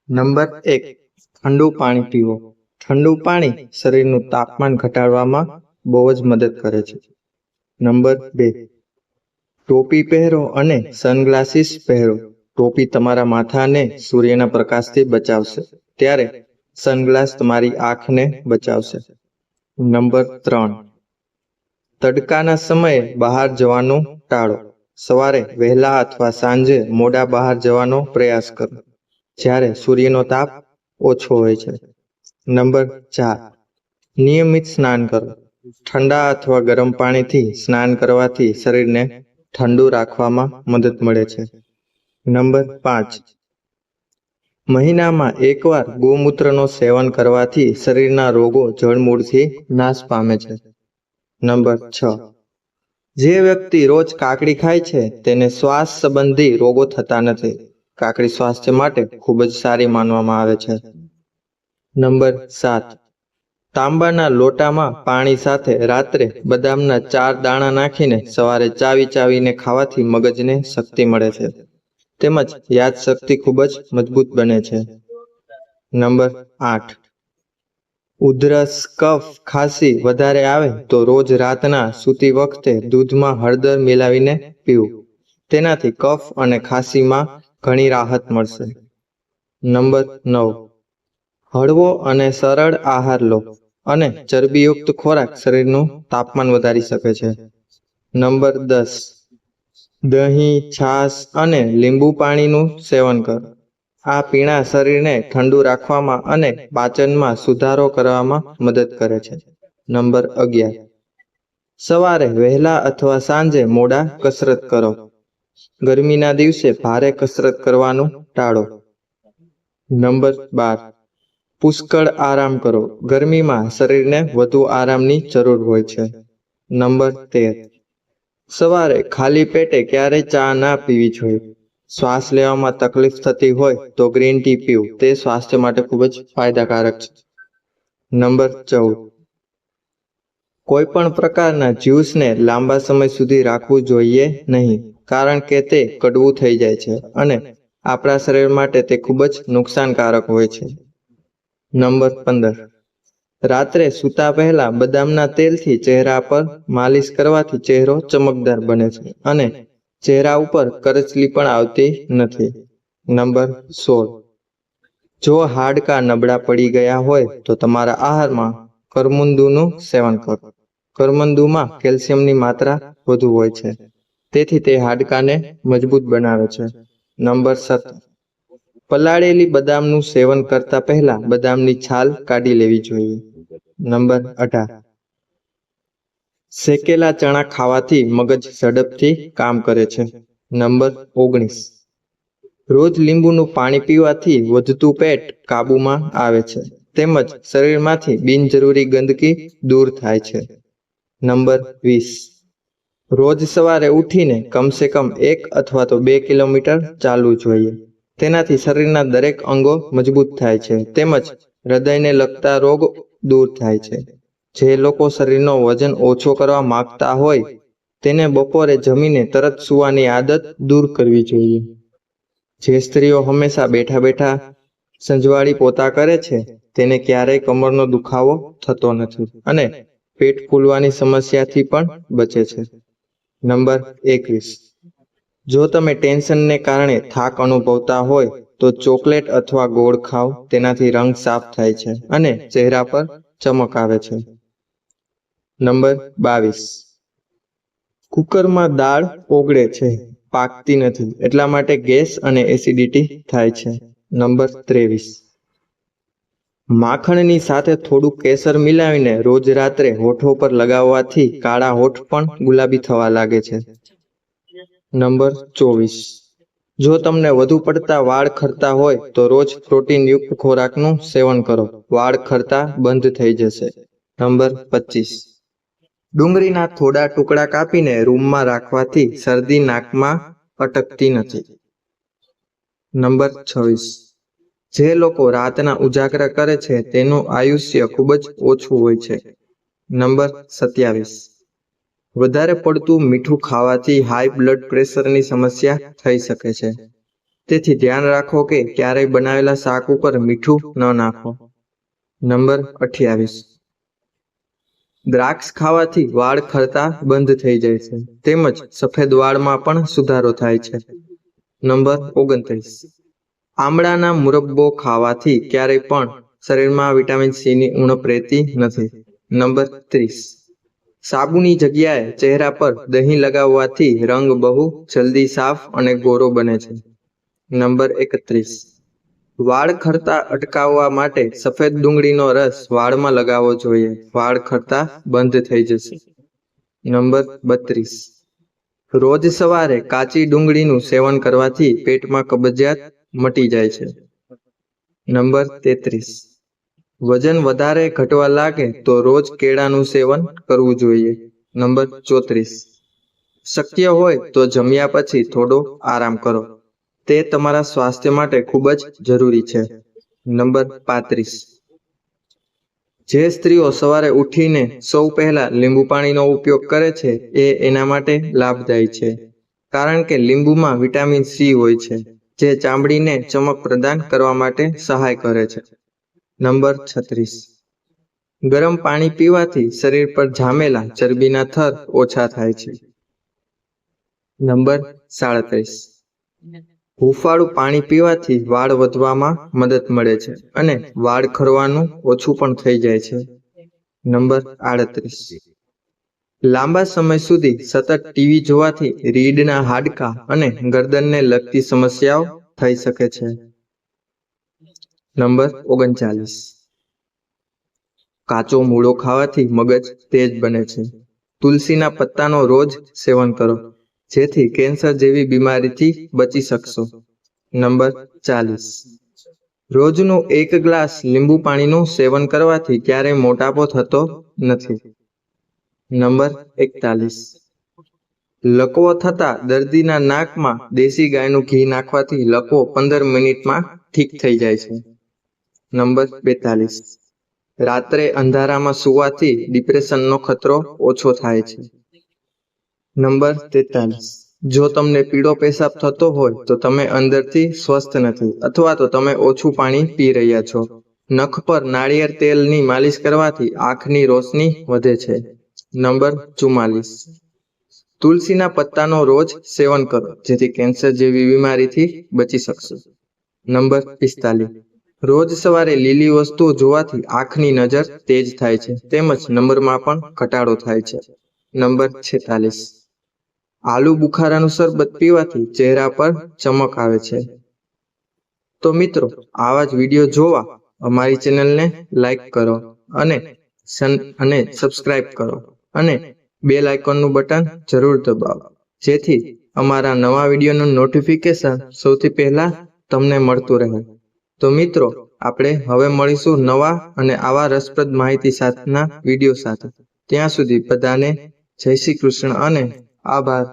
Number 1. ઠંડુ પાણી પીવો. ઠંડુ પાણી શરીરનું તાપમાન ઘટાડવામાં બહુ જ મદદ કરે છે. નંબર 2. ટોપી પહેરો અને સનગ્લાસીસ પહેરો. ટોપી તમારા માથાને સૂર્યના પ્રકાશથી બચાવશે, ત્યારે સનગ્લાસ તમારી આંખને બચાવશે. નંબર 3. તડકાના સમયે બહાર જવાનું ટાળો. સવારે વહેલા અથવા સાંજે મોડા બહાર જવાનો પ્રયાસ કરો, જ્યારે સૂર્યનો તાપ ઓછો હોય છે. નંબર 4. નિયમિત સ્નાન કરો. ઠંડા અથવા ગરમ પાણીથી સ્નાન કરવાથી શરીરને ઠંડુ રાખવામાં મદદ મળે છે. નંબર 5. મહિનામાં એકવાર ગૌમૂત્રનું સેવન કરવાથી શરીરના રોગો જડમૂળથી નાશ પામે છે. નંબર 6. જે વ્યક્તિ રોજ કાકડી ખાય છે તેને શ્વાસ સંબંધી રોગો થતા નથી. કાકડી સ્વાસ્થ્ય માટે ખૂબ જ સારી માનવામાં આવે છે. નંબર 7. તાંબાના લોટામાં પાણી સાથે રાત્રે બદામના 4 દાણા નાખીને સવારે ચાવીને ખાવાથી મગજને શક્તિ મળે છે, તેમજ યાદશક્તિ ખૂબ જ મજબૂત બને છે. નંબર 8. ઉધરસ, કફ, ખાંસી વધારે આવે તો રોજ રાતના સૂતી વખતે દૂધમાં હળદર મિલાવીને પીવું. તેનાથી કફ અને ખાંસીમાં ઘણી રાહત મળશે. નંબર 9. હળવો અને સરળ આહાર લો અને ચરબીયુક્ત ખોરાક શરીરનું તાપમાન વધારી શકે છે. નંબર 10. દહીં, છાશ અને લીંબુ પાણીનું સેવન કરો. આ પીણા શરીરને ઠંડુ રાખવામાં અને પાચનમાં સુધારો કરવામાં મદદ કરે છે. નંબર 11. સવારે વહેલા અથવા સાંજે મોડા કસરત કરો. ગરમીના દિવસે ભારે કસરત કરવાનું ટાળો. નંબર 12. પુષ્કળ આરામ કરો. ગરમીમાં શરીરને વધુ આરામની જરૂર હોય છે. નંબર 13. સવારે ખાલી પેટે ક્યારેય ચા ના પીવી જોઈએ. શ્વાસ લેવામાં તકલીફ થતી હોય તો ગ્રીન ટી પીવું, તે સ્વાસ્થ્ય માટે ખૂબ જ ફાયદાકારક છે. નંબર 14. કોઈ પણ પ્રકારના જ્યુસને લાંબા સમય સુધી રાખવું જોઈએ નહીં, કારણ કે તે કડવું થઈ જાય છે અને આપણા શરીર માટે તે ખૂબ જ નુકસાનકારક હોય છે. નંબર 15. રાત્રે સૂતા પહેલા બદામના તેલથી ચહેરા પર માલિશ કરવાથી ચહેરો ચમકદાર બને છે અને ચહેરા ઉપર કરચલી પણ આવતી નથી. નંબર 16. જો હાડકાં નબળા પડી ગયા હોય તો તમારા આહારમાં કરમુંદુનું સેવન કરો. કરમુંદુમાં કેલ્શિયમની માત્રા વધુ હોય છે, તેથી તે હાડકાને મજબૂત બનાવે છે. નંબર 17. પલાળેલી બદામનું સેવન કરતા પહેલા બદામની છાલ કાઢી લેવી જોઈએ. નંબર 18. શેકેલા ચણા ખાવાથી મગજ ઝડપથી કામ કરે છે. નંબર 19. રોજ લીંબુનું પાણી પીવાથી વધતું પેટ કાબૂમાં આવે છે, તેમજ શરીરમાંથી બિનજરૂરી ગંદકી દૂર થાય છે. નંબર 20. રોજ સવારે ઉઠીને કમસે કમ 1 અથવા તો 2 કિલોમીટર ચાલવું જોઈએ. તેનાથી શરીરના દરેક અંગો મજબૂત થાય છે, તેમજ હૃદયને લગતા રોગ દૂર થાય છે. જે લોકો શરીરનો વજન ઓછો કરવા માંગતા હોય તેને બપોરે જમીને તરત સૂવાની આદત દૂર કરવી જોઈએ. જે સ્ત્રીઓ હંમેશા બેઠા બેઠા સંજવાળી પોતા કરે છે તેને ક્યારેય કમરનો દુખાવો થતો નથી અને પેટ ફૂલવાની સમસ્યાથી પણ બચે છે. નંબર 21. જો તમે ટેન્શનને કારણે થાક અનુભવતા હોય તો ચોકલેટ અથવા ગોળ ખાઓ. તેનાથી રંગ સાફ થાય છે અને ચહેરા પર ચમક આવે છે. નંબર 22. કુકરમાં દાળ ઓગળે છે, પાકતી નથી, એટલા માટે ગેસ અને એસિડિટી થાય છે. નંબર 23. માખણની સાથે થોડું કેસર મિલાવીને રોજ રાત્રે હોઠો પર લગાવવાથી કાળા હોઠ પણ ગુલાબી થવા લાગે છે. નંબર 24. જો તમને વધુ પડતા વાળ ખરતા હોય તો રોજ પ્રોટીનયુક્ત ખોરાકનું સેવન કરો. વાળ ખરતા બંધ થઈ જશે. નંબર 25. ડુંગળીના થોડા ટુકડા કાપીને રૂમમાં રાખવાથી શરદી નાકમાં અટકતી નથી. નંબર 26. જે લોકો રાતના ઉજાગરા કરે છે તેનું આયુષ્ય ખૂબ જ ઓછું હોય છે. નંબર 27. વધારે પડતું મીઠું ખાવાથી હાઈ બ્લડ પ્રેશરની સમસ્યા થઈ શકે છે. તેથી ધ્યાન રાખો કે ક્યારેય બનાવેલા શાક ઉપર મીઠું ન નાખો. નંબર 28. દ્રાક્ષ ખાવાથી વાળ ખરતા બંધ થઈ જાય છે તેમજ સફેદ વાળમાં પણ સુધારો થાય છે. નંબર 29. આમળાના મુરબ્બો ખાવાથી ક્યારેય પણ શરીરમાં વિટામિન સી ની ઉણપ રહેતી નથી. નંબર 30. સાબુની જગ્યાએ ચહેરા પર દહીં લગાવવાથી રંગ બહુ જલ્દી સાફ અને ગોરો બને છે. નંબર 31. વાળ ખરતા અટકાવવા માટે સફેદ ડુંગળીનો રસ વાળમાં લગાવવો જોઈએ. વાળ ખરતા બંધ થઈ જશે. નંબર 32. રોજ સવારે કાચી ડુંગળીનું સેવન કરવાથી પેટમાં કબજિયાત મટી જાય છે. નંબર 33. વજન વધારે ઘટવા લાગે તો રોજ કેળાનું સેવન કરવું જોઈએ. નંબર 34. શક્ય હોય તો જમ્યા પછી થોડો આરામ કરો. તે તમારા સ્વાસ્થ્ય માટે ખૂબ જ જરૂરી છે. નંબર 35. જે સ્ત્રીઓ સવારે ઉઠીને સૌ પહેલા લીંબુ પાણીનો ઉપયોગ કરે છે એ એના માટે લાભદાયી છે, કારણ કે લીંબુમાં વિટામિન સી હોય છે જે ચામડીને ચમક પ્રદાન કરવા માટે સહાય કરે છે. નંબર 36. ગરમ પાણી પીવાથી શરીર પર જામેલા ચરબીના થર ઓછા થાય છે. નંબર 37. હુંફાળું પાણી પીવાથી વાળ વધવામાં મદદ મળે છે અને વાળ ખરવાનું ઓછું પણ થઈ જાય છે. નંબર 38. લાંબા સમય સુધી સતત ટીવી જોવાથી રીઢના હાડકાં અને ગરદનને લગતી સમસ્યાઓ થઈ શકે છે. નંબર 39. કાચો મૂળો ખાવાથી મગજ તેજ બને છે. તુલસીના પત્તાનો રોજ સેવન કરો જેથી કેન્સર જેવી બીમારીથી બચી શકશો. નંબર 40. રોજનું 1 ગ્લાસ લીંબુ પાણીનું સેવન કરવાથી ક્યારેય મોટાપો થતો નથી. નંબર 41. લકવો થતા દર્દીના નાકમાં દેશી ગાયનું ઘી નાખવાથી લકવો 15 મિનિટમાં ઠીક થઈ જાય છે. નંબર 42. રાત્રે અંધારામાં સૂવાથી ડિપ્રેશનનો ખતરો ઓછો થાય છે. નંબર 43. જો તમને પીળો પેશાબ થતો હોય તો તમે અંદરથી સ્વસ્થ નથી અથવા તો તમે ઓછું પાણી પી રહ્યા છો. નખ પર નાળિયેર તેલની માલિશ કરવાથી આંખની રોશની વધે છે. નંબર 44. તુલસીના પત્તાનો રોજ સેવન કરો જેથી કેન્સર જેવી બીમારીથી બચી શકશો. નંબર 45. રોજ સવારે લીલી વસ્તુઓ જોવાથી આંખની નજર તેજ થાય છે તેમજ નંબરમાં પણ ઘટાડો થાય છે. નંબર 46. આલુ બુખારાનું શરબત પીવાથી ચહેરા પર ચમક આવે છે. તો મિત્રો, આવા જ વિડીયો જોવા અમારી ચેનલને લાઈક કરો અને સબસ્ક્રાઇબ કરો અને બેલ આઇકોનનું બટન જરૂર દબાવો જેથી અમારા નવા વિડીયોનું નોટિફિકેશન સૌથી પહેલા તમને મળતું રહે. તો મિત્રો, આપણે હવે મળીશું નવા અને આવા રસપ્રદ માહિતી સાથેના વિડીયો સાથે. ત્યાં સુધી બધાને જય શ્રી કૃષ્ણ અને આભાર.